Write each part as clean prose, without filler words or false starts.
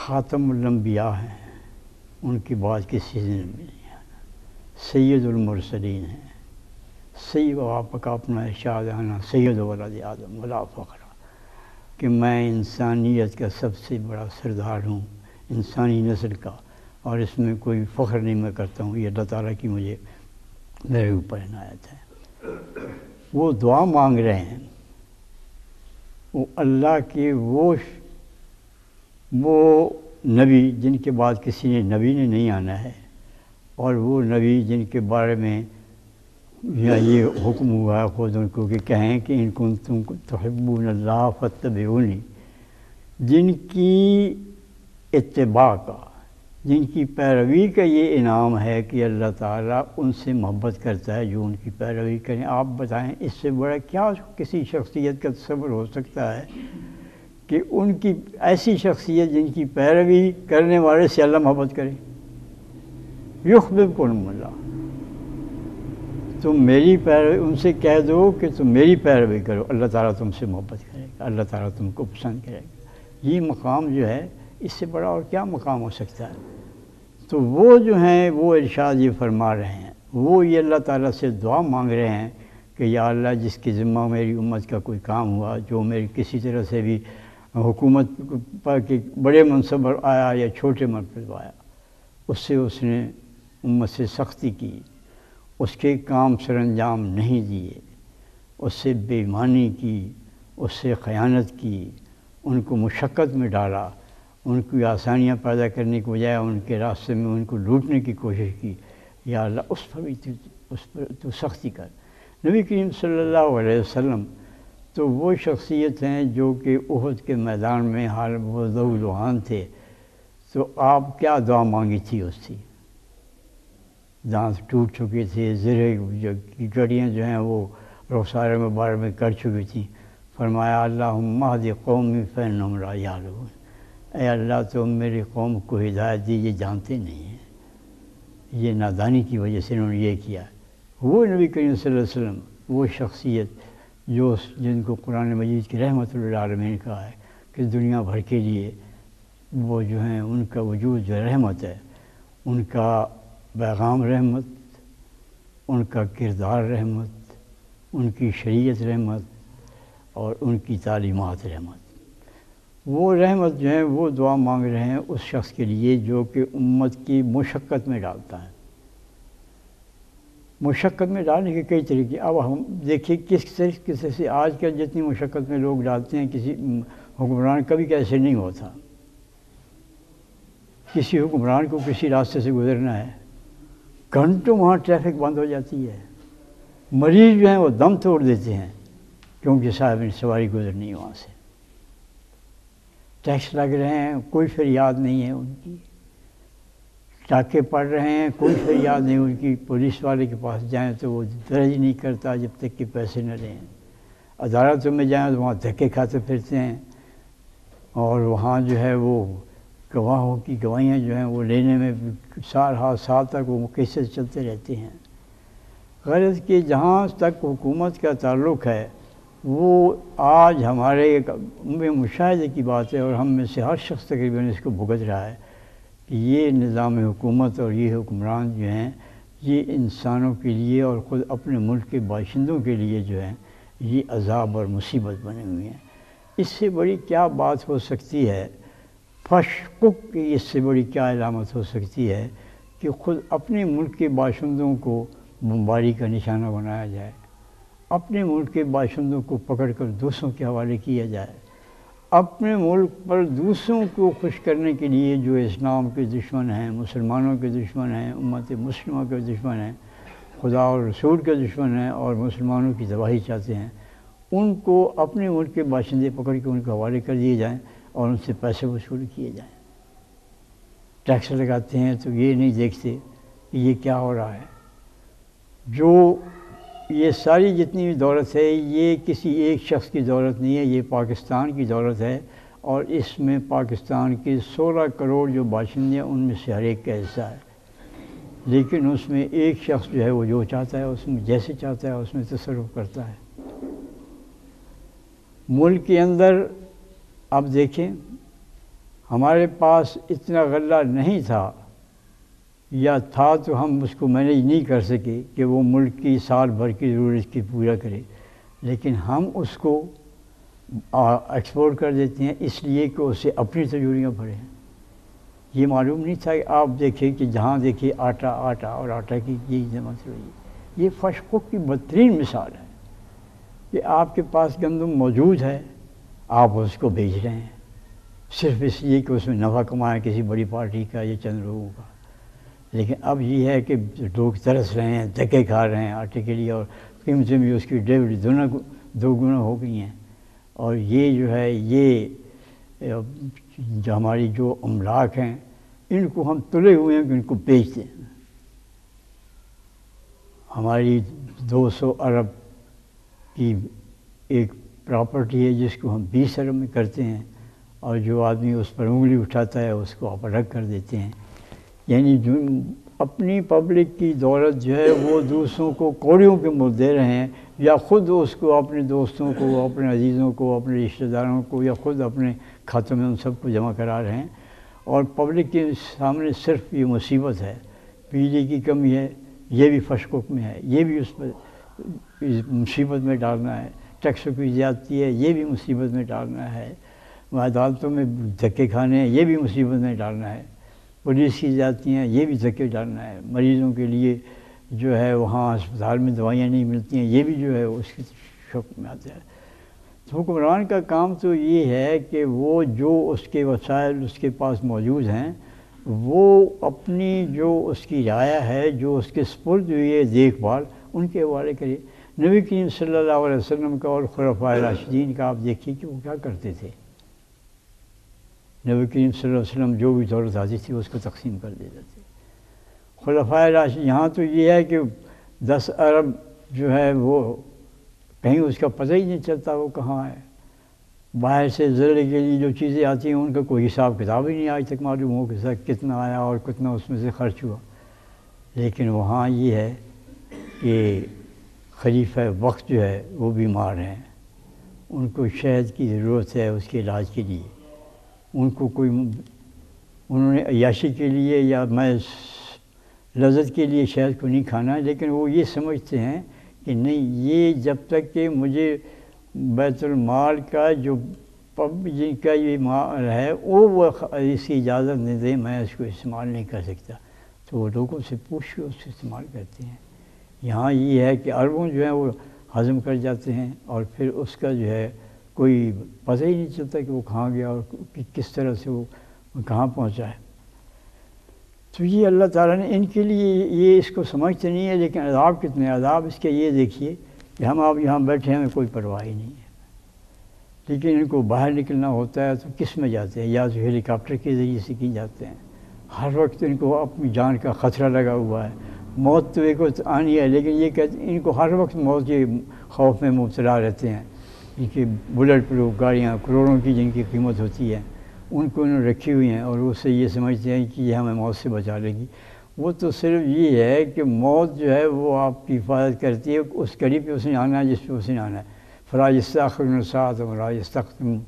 خاتم الانبیاء ہیں، ان کی بات کسی سے نہیں ملی ہے، سید المرسلین ہیں، سید آپ کا اپنا ارشاد آنا سید ولد آدم ولا فخر، کہ میں انسانیت کا سب سے بڑا سردار ہوں، انسانی نسل کا، اور اس میں کوئی فخر نہیں میں کرتا ہوں، یہ اللہ تعالیٰ کی مجھے میرے اوپر عنایت ہے۔ وہ دعا مانگ رہے ہیں، وہ اللہ کے وہ نبی جن کے بعد کسی نبی نے نہیں آنا ہے، اور وہ نبی جن کے بارے میں یہ حکم ہوا ہے خود ان کو کہ کہیں کہ ان کنتم تحبون اللہ فاتبعونی، جن کی اتباع کا، جن کی پیروی کا یہ انعام ہے کہ اللہ تعالیٰ ان سے محبت کرتا ہے جو ان کی پیروی کریں۔ آپ بتائیں اس سے بڑا کیا کسی شخصیت کا تصور ہو سکتا ہے کہ ان کی ایسی شخصیت جن کی پیروی کرنے والے سے اللہ محبت کرے۔ یحببکم اللہ، تم میری پیروی، ان سے کہہ دو کہ تم میری پیروی کرو، اللہ تعالیٰ تم سے محبت کرے گا، اللہ تعالیٰ تم کو پسند کرے گا۔ یہ مقام جو ہے اس سے بڑا اور کیا مقام ہو سکتا ہے؟ تو وہ جو ہیں وہ ارشاد یہ فرما رہے ہیں، وہ یہ اللہ تعالیٰ سے دعا مانگ رہے ہیں کہ یا اللہ جس کے ذمہ میری امت کا کوئی کام ہوا، جو میری کسی طرح سے بھی حکومت پر کے بڑے منصب پر آیا یا چھوٹے منصب پر آیا، اس سے اس نے امت سے سختی کی، اس کے کام سر انجام نہیں دیے، اس سے بے ایمانی کی، اس سے خیانت کی، ان کو مشقت میں ڈالا، ان کی آسانیاں پیدا کرنے کے بجائے ان کے راستے میں ان کو لوٹنے کی کوشش کی، یا اللہ اس پر بھی تو سختی کر۔ نبی کریم صلی اللہ علیہ وسلم تو وہ شخصیت ہیں جو کہ احد کے میدان میں حال وہ ذو لوہان تھے، تو آپ کیا دعا مانگی تھی اس سے؟ دانت ٹوٹ چکے تھے، زرے کی گڑیاں جو ہیں وہ رخسار مبارک میں کر چکی تھیں، فرمایا اللہم اہد قومی فانہم لا یعلمون، اے اللہ تم میری قوم کو ہدایت دی، یہ جانتے نہیں ہیں، یہ نادانی کی وجہ سے انہوں نے یہ کیا۔ وہ نبی کریم صلی اللہ علیہ وسلم، وہ شخصیت جن کو قرآن مجید کی رحمت للعالمین کہا ہے کہ دنیا بھر کے لیے وہ جو ہیں ان کا وجود جو رحمت ہے، ان کا پیغام رحمت، ان کا کردار رحمت، ان کی شریعت رحمت اور ان کی تعلیمات رحمت۔ وہ رحمت جو ہے وہ دعا مانگ رہے ہیں اس شخص کے لیے جو کہ امت کی مشقت میں ڈالتا ہے۔ مشقت میں ڈالنے کے کئی طریقے، اب ہم دیکھیے کس طرح سے آج کل جتنی مشقت میں لوگ ڈالتے ہیں، کسی حکمران کبھی ایسے نہیں ہوتا۔ کسی حکمران کو کسی راستے سے گزرنا ہے، گھنٹوں وہاں ٹریفک بند ہو جاتی ہے، مریض جو ہیں وہ دم توڑ دیتے ہیں کیونکہ صاحب سواری گزرنی ہے وہاں سے، ٹیکس لگ رہے ہیں کوئی فریاد نہیں ہے ان کی، ٹاکے پڑ رہے ہیں کوئی فریاد نہیں ان کی، پولیس والے کے پاس جائیں تو وہ درج نہیں کرتا جب تک کہ پیسے نہ لیں، عدالتوں میں جائیں تو وہاں دھکے کھاتے پھرتے ہیں، اور وہاں جو ہے وہ گواہوں کی گواہیاں جو ہیں وہ لینے میں سال تک وہ کیسز چلتے رہتے ہیں۔ غرض کہ جہاں تک حکومت کا تعلق ہے وہ آج ہمارے میں مشاہدے کی بات ہے، اور ہم میں سے ہر شخص تقریباً اس کو بھگت رہا ہے کہ یہ نظام حکومت اور یہ حکمران جو ہیں یہ انسانوں کے لیے اور خود اپنے ملک کے باشندوں کے لیے جو ہیں یہ عذاب اور مصیبت بنے ہوئے ہیں۔ اس سے بڑی کیا بات ہو سکتی ہے، فشقق کی اس سے بڑی کیا علامت ہو سکتی ہے کہ خود اپنے ملک کے باشندوں کو بمباری کا نشانہ بنایا جائے، اپنے ملک کے باشندوں کو پکڑ کر دوسروں کے حوالے کیا جائے، اپنے ملک پر دوسروں کو خوش کرنے کے لیے جو اسلام کے دشمن ہیں، مسلمانوں کے دشمن ہیں، امت مسلمہ کے دشمن ہیں، خدا اور رسول کے دشمن ہیں اور مسلمانوں کی تباہی چاہتے ہیں، ان کو اپنے ملک کے باشندے پکڑ کے ان کے حوالے کر دیے جائیں اور ان سے پیسے وصول کیے جائیں۔ ٹیکس لگاتے ہیں تو یہ نہیں دیکھتے کہ یہ کیا ہو رہا ہے۔ جو یہ ساری جتنی بھی دولت ہے یہ کسی ایک شخص کی دولت نہیں ہے، یہ پاکستان کی دولت ہے، اور اس میں پاکستان کے 16 کروڑ جو باشندے ہیں ان میں سے ہر ایک کا حصہ ہے، لیکن اس میں ایک شخص جو ہے وہ جو چاہتا ہے اس میں جیسے چاہتا ہے اس میں تصرف کرتا ہے۔ ملک کے اندر اب دیکھیں ہمارے پاس اتنا غلہ نہیں تھا، یا تھا تو ہم اس کو مینیج نہیں کر سکے کہ وہ ملک کی سال بھر کی ضرورت کی پورا کرے، لیکن ہم اس کو ایکسپورٹ کر دیتے ہیں اس لیے کہ اسے اپنی تجوریاں بڑھیں۔ یہ معلوم نہیں تھا کہ آپ دیکھیں کہ جہاں دیکھیں آٹا آٹا اور آٹا کی یہی جمع رہی ہے۔ یہ فحش کی بدترین مثال ہے کہ آپ کے پاس گندم موجود ہے، آپ اس کو بیچ رہے ہیں صرف اس لیے کہ اس میں نفع کمائیں کسی بڑی پارٹی کا یا چند لوگوں کا۔ لیکن اب یہ ہے کہ لوگ ترس رہے ہیں، دھکے کھا رہے ہیں آٹے کے لیے، اور قیمتیں بھی اس کی دو گنا ہو گئی ہیں۔ اور یہ جو ہے یہ جو ہماری جو املاک ہیں ان کو ہم تلے ہوئے ہیں کہ ان کو بیچ دیں۔ ہماری 200 ارب کی ایک پراپرٹی ہے جس کو ہم 20 ارب میں کرتے ہیں، اور جو آدمی اس پر انگلی اٹھاتا ہے اس کو آپ الگ کر دیتے ہیں۔ یعنی جو اپنی پبلک کی دولت جو ہے وہ دوسروں کو کوڑیوں کے مول دے رہے ہیں، یا خود اس کو اپنے دوستوں کو، اپنے عزیزوں کو، اپنے رشتہ داروں کو، یا خود اپنے کھاتوں میں ان سب کو جمع کرا رہے ہیں۔ اور پبلک کے سامنے صرف یہ مصیبت ہے، بجلی کی کمی ہے، یہ بھی فشکک میں ہے، یہ بھی اس پر مصیبت میں ڈالنا ہے، ٹیکسوں کی زیادتی ہے، یہ بھی مصیبت میں ڈالنا ہے، عدالتوں میں دھکے کھانے ہیں، یہ بھی مصیبت میں ڈالنا ہے، پولیس کی زیادتی ہیں، یہ بھی دھکے ڈالنا ہے، مریضوں کے لیے جو ہے وہاں اسپتال میں دوائیاں نہیں ملتی ہیں، یہ بھی جو ہے اس کی شک میں آتا ہے۔ تو حکمران کا کام تو یہ ہے کہ وہ جو اس کے وسائل اس کے پاس موجود ہیں وہ اپنی جو اس کی رعایا ہے، جو اس کے سپرد ہوئی ہے دیکھ بھال، ان کے حوالے کرے۔ نبی کریم صلی اللہ علیہ وسلم کا اور خلفائے راشدین کا آپ دیکھیے کہ وہ کیا کرتے تھے۔ نبی کریم صلی اللہ علیہ وسلم جو بھی دولت آتی تھی اس کو تقسیم کر دیتے تھے۔ خلفائے راشدین یہاں تو یہ ہے کہ 10 ارب جو ہے وہ کہیں اس کا پتہ ہی نہیں چلتا وہ کہاں ہے۔ باہر سے زرعے کے لیے جو چیزیں آتی ہیں ان کا کوئی حساب کتاب ہی نہیں آج تک معلوم ہو کہ کتنا آیا اور کتنا اس میں سے خرچ ہوا۔ لیکن وہاں یہ ہے کہ خلیفہ وقت جو ہے وہ بیمار ہیں، ان کو شہد کی ضرورت ہے اس کے علاج کے لیے، ان کو کوئی انہوں نے عیاشی کے لیے یا محض لذت کے لیے شہد کو نہیں کھانا، لیکن وہ یہ سمجھتے ہیں کہ نہیں، یہ جب تک کہ مجھے بیت المال کا جو جن کا یہ مال ہے وہ اس کی اجازت نہیں دے میں اس کو استعمال نہیں کر سکتا، تو وہ لوگوں سے پوچھ کے اس کو استعمال کرتے ہیں۔ یہاں یہ ہے کہ اربوں جو ہیں وہ ہضم کر جاتے ہیں اور پھر اس کا جو ہے کوئی پتہ ہی نہیں چلتا کہ وہ کہاں گیا اور کس طرح سے وہ کہاں پہنچا ہے۔ تو یہ اللہ تعالیٰ نے ان کے لیے یہ اس کو سمجھتے نہیں ہے، لیکن عذاب کتنے عذاب اس کے یہ دیکھیے کہ ہم آپ یہاں بیٹھے ہیں، ہمیں کوئی پرواہ ہی نہیں ہے، لیکن ان کو باہر نکلنا ہوتا ہے تو کس میں جاتے ہیں؟ یا تو ہیلی کاپٹر کے ذریعے سے کی جاتے ہیں۔ ہر وقت ان کو اپنی جان کا خطرہ لگا ہوا ہے، موت تو ایک وقت آنی ہے، لیکن یہ کہتے ہیں ان کو ہر وقت موت کے خوف میں مبتلا رہتے ہیں۔ ان کی بلٹ پروف گاڑیاں کروڑوں کی جن کی قیمت ہوتی ہے ان کو انہوں نے رکھی ہوئی ہیں، اور اس سے یہ سمجھتے ہیں کہ یہ ہمیں موت سے بچا لے گی۔ وہ تو صرف یہ ہے کہ موت جو ہے وہ آپ کی حفاظت کرتی ہے، اس گھڑی پہ اس نے آنا ہے جس پہ اس نے آنا ہے۔ فلا یستأخرون ساعۃ ولا یستقدمون،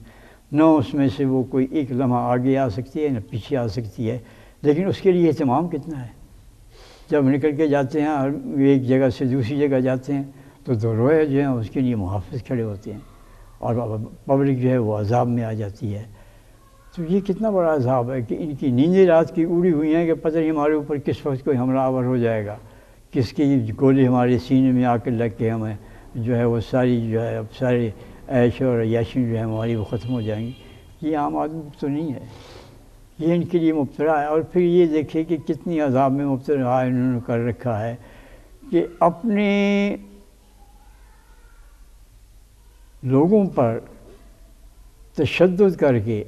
نہ اس میں سے وہ کوئی ایک لمحہ آگے آ سکتی ہے نہ پیچھے آ سکتی ہے، لیکن اس کے لیے اہتمام کتنا ہے۔ جب نکل کے جاتے ہیں ایک جگہ سے دوسری جگہ جاتے ہیں تو دو روئے جو ہیں اس کے لیے محافظ کھڑے ہوتے ہیں، اور پبلک جو ہے وہ عذاب میں آ جاتی ہے۔ تو یہ کتنا بڑا عذاب ہے کہ ان کی نیندیں رات کی اڑی ہوئی ہیں کہ پتہ نہیں ہمارے اوپر کس وقت کوئی حملہ آور ہو جائے گا، کس کی گولی ہمارے سینے میں آ کے لگ کے ہمیں جو ہے وہ ساری جو ہے اب سارے عیش اور عیاشی جو ہے ہماری وہ ختم ہو جائیں گی۔ یہ عام آدمی تو نہیں ہے، یہ ان کے لیے مبتلا ہے۔ اور پھر یہ دیکھیں کہ کتنی عذاب میں مبتلا انہوں نے کر رکھا ہے کہ اپنے لوگوں پر تشدد کر کے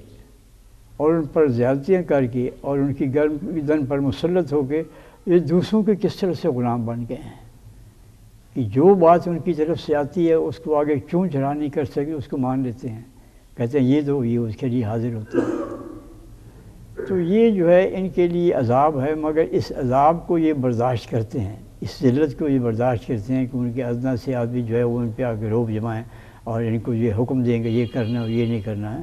اور ان پر زیادتیاں کر کے اور ان کی گردن پر مسلط ہو کے یہ دوسروں کے کس طرح سے غلام بن گئے ہیں کہ جو بات ان کی طرف سے آتی ہے اس کو آگے کیوں جھڑا نہیں کر سکے اس کو مان لیتے ہیں، کہتے ہیں یہ دو، یہ اس کے لیے حاضر ہوتے ہیں۔ تو یہ جو ہے ان کے لیے عذاب ہے، مگر اس عذاب کو یہ برداشت کرتے ہیں، اس ذلت کو یہ برداشت کرتے ہیں کہ ان کے ادنا سے آدمی جو ہے وہ ان پہ آگے روب جمائیں اور ان کو یہ حکم دیں گے یہ کرنا اور یہ نہیں کرنا ہے۔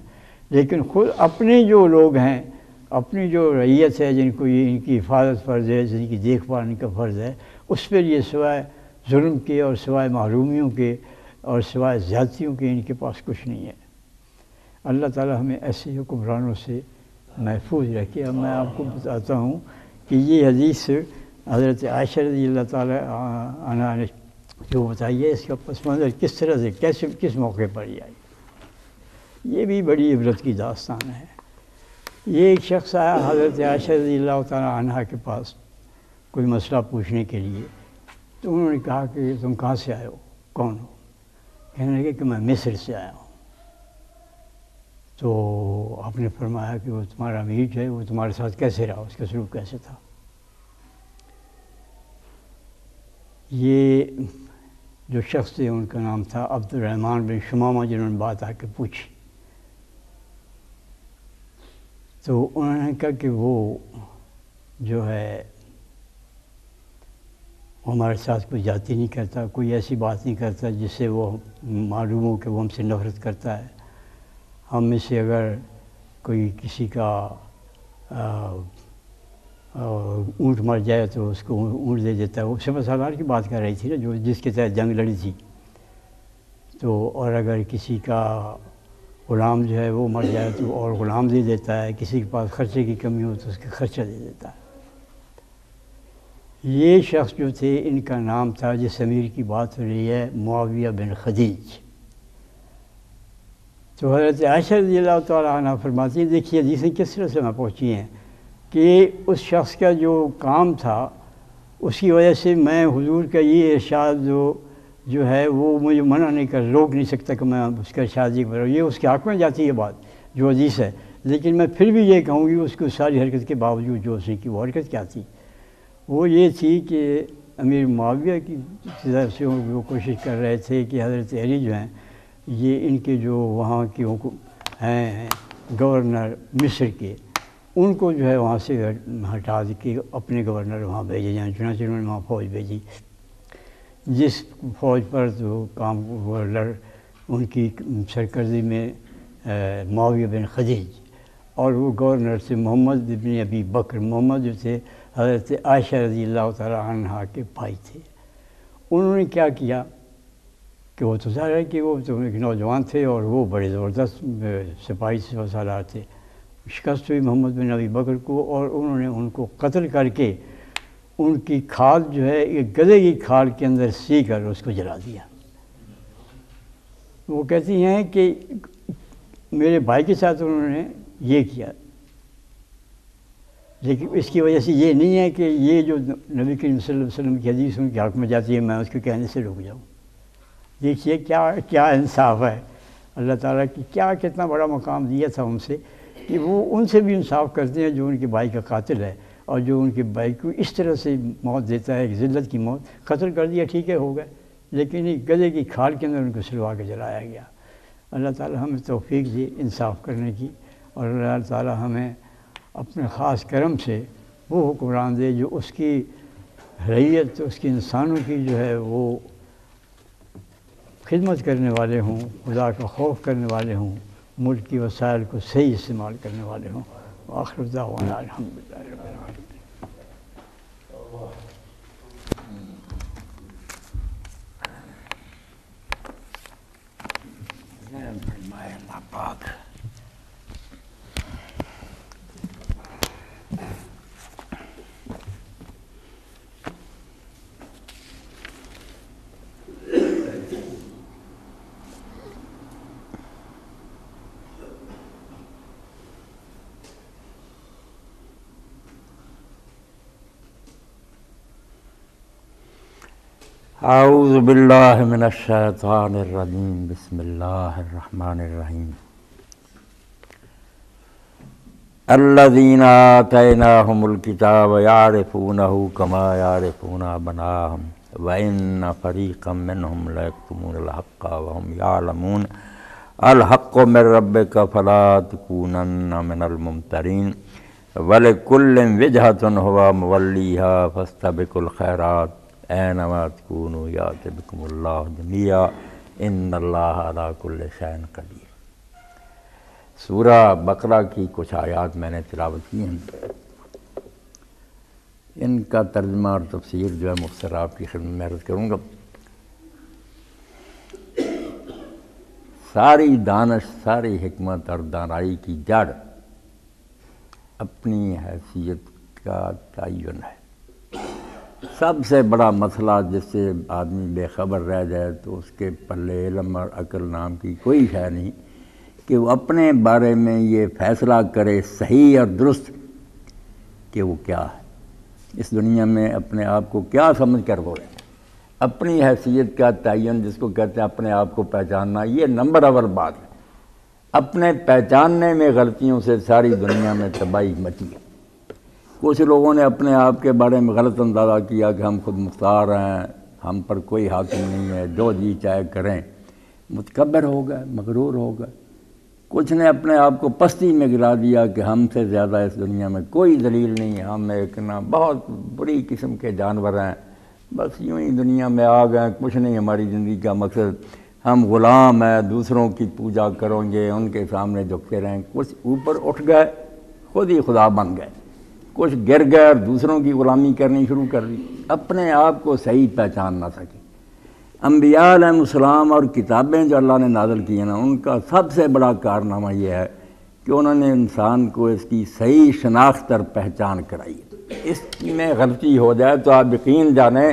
لیکن خود اپنے جو لوگ ہیں، اپنی جو رعیت ہے، جن کو یہ ان کی حفاظت فرض ہے، جن کی دیکھ بھال ان کا فرض ہے، اس پر یہ سوائے ظلم کے اور سوائے محرومیوں کے اور سوائے زیادتیوں کے ان کے پاس کچھ نہیں ہے۔ اللہ تعالیٰ ہمیں ایسے حکمرانوں سے محفوظ رکھے۔ اب میں آپ کو بتاتا ہوں کہ یہ حدیث حضرت عائشہ رضی اللہ تعالیٰ عنہا نے جو بتائی ہے، اس کا پس منظر کس طرح سے کس موقع پر یہ آئی، یہ بھی بڑی عبرت کی داستان ہے۔ یہ ایک شخص آیا حضرت عائشہ رضی اللہ تعالیٰ عنہا کے پاس کوئی مسئلہ پوچھنے کے لیے، تو انہوں نے کہا کہ تم کہاں سے آئے ہو، کون ہو؟ کہنے لگے کہ میں مصر سے آیا ہوں۔ تو آپ نے فرمایا کہ وہ تمہارا امیر جو ہے وہ تمہارے ساتھ کیسے رہا، اس کا سلوک کیسے تھا؟ یہ جو شخص تھے ان کا نام تھا عبد الرحمن بن شمامہ، جنہوں نے بات آ کے پوچھی، تو انہوں نے کہا کہ وہ جو ہے ہمارے ساتھ کوئی جاتی نہیں کرتا، کوئی ایسی بات نہیں کرتا جس سے وہ معلوم ہو کہ وہ ہم سے نفرت کرتا ہے۔ ہم میں سے اگر کوئی کسی کا اونٹ مر جائے تو اس کو اونٹ دے دیتا ہے۔ وہ سپہ سالار کی بات کر رہی تھی نا، جو جس کے تحت جنگ لڑی تھی۔ تو اور اگر کسی کا غلام جو ہے وہ مر جائے تو اور غلام دے دیتا ہے، کسی کے پاس خرچے کی کمی ہو تو اس کا خرچہ دے دیتا ہے۔ یہ شخص جو تھے ان کا نام تھا، جس امیر کی بات ہو رہی ہے، معاویہ بن خدیج۔ تو حضرت عائشہ رضی اللہ تعالیٰ عنہ فرماتی ہیں، دیکھیے حدیثیں کس طرح سے میں پہنچی ہیں کہ اس شخص کا جو کام تھا اس کی وجہ سے میں حضور کا یہ ارشاد جو ہے وہ مجھے منع نہیں کر، روک نہیں سکتا کہ میں اس کا ارشاد کروں، یہ اس کے حق میں جاتی ہے بات جو حدیث ہے۔ لیکن میں پھر بھی یہ کہوں گی اس کو ساری حرکت کے باوجود جو اس نے کی، وہ حرکت کیا تھی؟ وہ یہ تھی کہ امیر معاویہ کی طرف سے وہ کوشش کر رہے تھے کہ حضرت علی جو ہیں یہ ان کے جو وہاں کے ہیں گورنر مصر کے، ان کو جو ہے وہاں سے ہٹا کے اپنے گورنر وہاں بھیجے جائیں۔ چنانچہ انہوں نے وہاں فوج بھیجی، جس فوج پر تو کام وہ ان کی سرکردی میں معاویہ بن خدیج، اور وہ گورنر سے محمد بن ابی بکر، محمد جو تھے حضرت عائشہ رضی اللہ تعالیٰ عنہا کے بھائی تھے۔ انہوں نے کیا کیا کہ وہ تو ظاہر ہے کہ وہ تو ایک نوجوان تھے اور وہ بڑے زبردست سپاہی سالار تھے، شکست ہوئی محمد بن ابی بکر کو، اور انہوں نے ان کو قتل کر کے ان کی کھال جو ہے ایک گدھے کی کھال کے اندر سی کر اس کو جلا دیا۔ وہ کہتی ہیں کہ میرے بھائی کے ساتھ انہوں نے یہ کیا، لیکن اس کی وجہ سے یہ نہیں ہے کہ یہ جو نبی کریم صلی اللہ علیہ وسلم کی حدیث ان کے حق میں جاتی ہے میں اس کو کہنے سے رک جاؤں۔ دیکھیے کیا انصاف ہے، اللہ تعالیٰ کی کتنا بڑا مقام دیا تھا ان سے کہ وہ ان سے بھی انصاف کرتے ہیں جو ان کے بھائی کا قاتل ہے، اور جو ان کے بھائی کو اس طرح سے موت دیتا ہے، ایک ذلت کی موت، قتل کر دیا ٹھیک ہے ہو گئے، لیکن ایک گدھے کی کھال کے اندر ان کو سلوا کے جلایا گیا۔ اللہ تعالیٰ ہمیں توفیق دے انصاف کرنے کی، اور اللہ تعالیٰ ہمیں اپنے خاص کرم سے وہ حکمران دے جو اس کی رعیت، اس کی انسانوں کی جو ہے وہ خدمت کرنے والے ہوں، خدا کا خوف کرنے والے ہوں، ملک کی وسائل کو صحیح استعمال کرنے والے ہوں۔ وآخر دعوانا الحمدللہ رب العالمین۔ اللہ پاک اعوذ باللہ من الشیطان الرجیم، بسم اللہ الرحمن الرحیم۔ الذین آتیناہم الکتاب یعرفونہ کما یعرفون ابناءہم وان فریقا منہم لیکتمون الحق وہم یعلمون الحق من ربک فلا تکونن من الممترین ولکل وجہۃ ھو مولیھا فاستبقوا الخیرات اینما تکونوا یأت بکم اللہ جمیعا ان اللہ علی کل شیء قدیر۔ سورہ بقرہ کی کچھ آیات میں نے تلاوت کی ہیں، ان کا ترجمہ اور تفسیر جو ہے مختصر آپ کی خدمت میں عرض کروں گا۔ ساری دانش، ساری حکمت اور دانائی کی جڑ اپنی حیثیت کا تعین ہے۔ سب سے بڑا مسئلہ جس سے آدمی بے خبر رہ جائے تو اس کے پلے علم اور عقل نام کی کوئی شے نہیں کہ وہ اپنے بارے میں یہ فیصلہ کرے صحیح اور درست کہ وہ کیا ہے، اس دنیا میں اپنے آپ کو کیا سمجھ کر وہ رہے۔ اپنی حیثیت کا تعین جس کو کہتے ہیں اپنے آپ کو پہچاننا، یہ نمبر اول بات ہے۔ اپنے پہچاننے میں غلطیوں سے ساری دنیا میں تباہی مچی ہے۔ کچھ لوگوں نے اپنے آپ کے بارے میں غلط اندازہ کیا کہ ہم خود مختار ہیں، ہم پر کوئی حاکم نہیں ہے، جو جی چاہے کریں، متکبر ہو گئے، مغرور ہو گئے۔ کچھ نے اپنے آپ کو پستی میں گرا دیا کہ ہم سے زیادہ اس دنیا میں کوئی دلیل نہیں ہے، ہم ایک نہ بہت بری قسم کے جانور ہیں، بس یوں ہی دنیا میں آ گئے، کچھ نہیں ہماری زندگی کا مقصد، ہم غلام ہیں، دوسروں کی پوجا کریں گے، ان کے سامنے جھکتے رہیں۔ کچھ اوپر اٹھ گئے، خود ہی خدا بن گئے، کچھ گر گئے اور دوسروں کی غلامی کرنی شروع کر دی، اپنے آپ کو صحیح پہچان نہ سکے۔ انبیاء علیہ السلام اور کتابیں جو اللہ نے نازل کی ہیں نا، ان کا سب سے بڑا کارنامہ یہ ہے کہ انہوں نے انسان کو اس کی صحیح شناخت اور پہچان کرائی۔ اس میں غلطی ہو جائے تو آپ یقین جانیں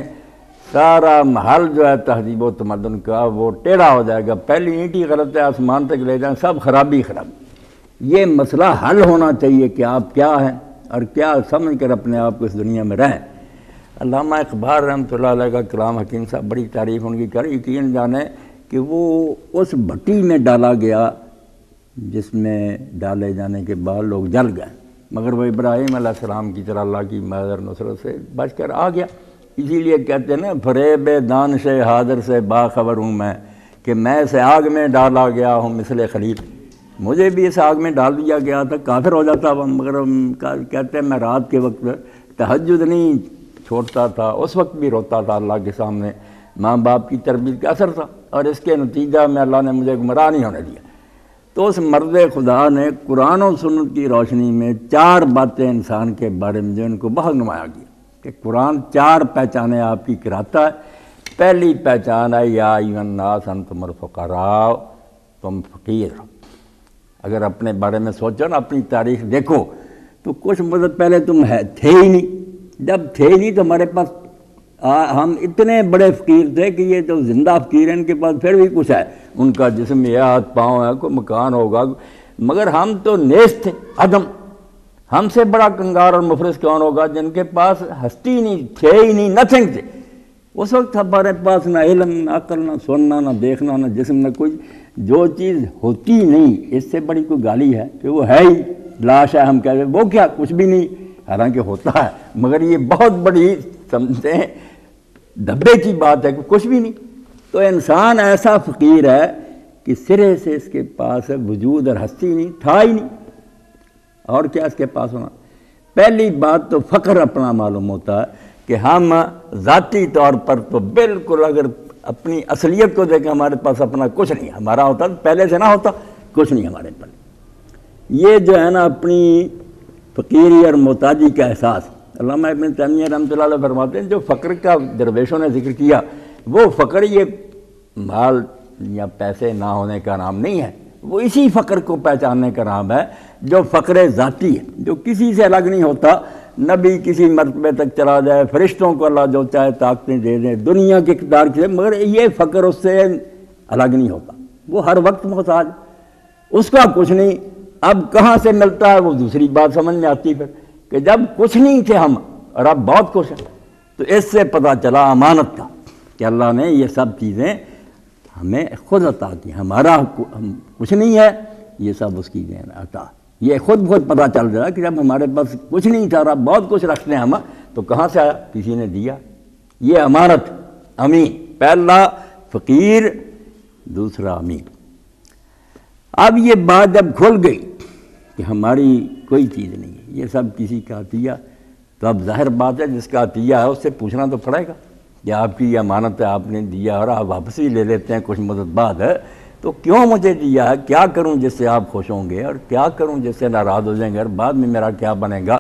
سارا محل جو ہے تہذیب و تمدن کا وہ ٹیڑھا ہو جائے گا۔ پہلی اینٹ ہی غلط ہے، آسمان تک لے جائیں سب خرابی خرابی۔ یہ مسئلہ حل ہونا چاہیے کہ آپ کیا ہیں اور کیا سمجھ کر اپنے آپ کو اس دنیا میں رہیں۔ علامہ اقبال رحمۃ اللہ علیہ کا کلام حکیم صاحب بڑی تعریف ان کی کر، یقین جانیں کہ وہ اس بھٹی میں ڈالا گیا جس میں ڈالے جانے کے بعد لوگ جل گئے، مگر وہ ابراہیم علیہ السلام کی طرح اللہ کی مدد اور نصرت سے بچ کر آ گیا۔ اسی لیے کہتے ہیں نا، فریب دانش حاضر سے باخبر ہوں میں کہ میں اسے آگ میں ڈالا گیا ہوں مثل خلیل۔ مجھے بھی اس آگ میں ڈال دیا گیا تھا، کافر ہو جاتا وہ، مگر کہتے ہیں میں رات کے وقت تہجد نہیں چھوڑتا تھا، اس وقت بھی روتا تھا اللہ کے سامنے، ماں باپ کی تربیت کا اثر تھا، اور اس کے نتیجہ میں اللہ نے مجھے گمراہ نہیں ہونے دیا۔ تو اس مرد خدا نے قرآن و سنت کی روشنی میں 4 باتیں انسان کے بارے میں جو ان کو بہت نمایاں کیا کہ قرآن 4 پہچانیں آپ کی کراتا ہے۔ پہلی پہچان ہے یا ایھا الناس انتم الفقراء، تم فقیر ہو۔ اگر اپنے بارے میں سوچو نا، اپنی تاریخ دیکھو تو کچھ مدت پہلے تم تھے ہی نہیں۔ جب تھے ہی نہیں تو ہمارے پاس ہم اتنے بڑے فقیر تھے کہ یہ جو زندہ فقیر ہیں ان کے پاس پھر بھی کچھ ہے، ان کا جسم یہ ہاتھ پاؤں ہے، کوئی مکان ہوگا، مگر ہم تو نیست تھے، عدم۔ ہم سے بڑا کنگار اور مفلس کون ہوگا جن کے پاس ہستی نہیں، تھے ہی نہیں، نتھنگ تھے۔ اس وقت ہمارے پاس نہ علم، نہ عقل، نہ سننا، نہ دیکھنا، نہ جسم، نہ کوئی، جو چیز ہوتی نہیں، اس سے بڑی کوئی گالی ہے کہ وہ ہے ہی لاش ہے، ہم کہتے ہیں وہ کیا، کچھ بھی نہیں، حالانکہ ہوتا ہے، مگر یہ بہت بڑی سمجھتے ہیں دھبے کی بات ہے کہ کچھ بھی نہیں۔ تو انسان ایسا فقیر ہے کہ سرے سے اس کے پاس وجود اور ہستی نہیں، تھا ہی نہیں، اور کیا اس کے پاس ہونا۔ پہلی بات تو فقر اپنا معلوم ہوتا ہے کہ ہم ذاتی طور پر تو بالکل اگر اپنی اصلیت کو دیکھیں ہمارے پاس اپنا کچھ نہیں، ہمارا ہوتا پہلے سے نہ ہوتا کچھ نہیں ہمارے پاس۔ یہ جو ہے نا اپنی فقیری اور محتاجی کا احساس، علامہ ابن تیمیہ رحمۃ اللہ علیہ فرماتے ہیں جو فقر کا درویشوں نے ذکر کیا، وہ فقر یہ مال یا پیسے نہ ہونے کا نام نہیں ہے، وہ اسی فقر کو پہچاننے کا نام ہے جو فقر ذاتی ہے، جو کسی سے الگ نہیں ہوتا۔ نبی کسی مرتبے تک چلا جائے، فرشتوں کو اللہ جو چاہے طاقتیں دے دیں، دنیا کے اقتدار کے، مگر یہ فقر اس سے الگ نہیں ہوتا، وہ ہر وقت محتاج، اس کا کچھ نہیں۔ اب کہاں سے ملتا ہے وہ دوسری بات سمجھ میں آتی پھر کہ جب کچھ نہیں تھے ہم اور اب بہت کچھ ہے، تو اس سے پتہ چلا امانت کا کہ اللہ نے یہ سب چیزیں ہمیں خود عطا کی، ہمارا کچھ نہیں ہے، یہ سب اس کی دین عطا۔ یہ خود پتہ چل جائے کہ جب ہمارے پاس کچھ نہیں تھا اور اب بہت کچھ رکھتے ہیں ہم، تو کہاں سے آیا، کسی نے دیا۔ یہ امانت، امین، پہلا فقیر، دوسرا امین۔ اب یہ بات جب کھل گئی کہ ہماری کوئی چیز نہیں ہے، یہ سب کسی کا عطیہ، تو اب ظاہر بات ہے جس کا عطیہ ہے اس سے پوچھنا تو پڑے گا کہ آپ کی یہ امانت ہے، آپ نے دیا اور آپ واپس بھی لے لیتے ہیں کچھ مدت بعد، تو کیوں مجھے دیا ہے؟ کیا کروں جس سے آپ خوش ہوں گے اور کیا کروں جس سے ناراض ہو جائیں گے اور بعد میں میرا کیا بنے گا؟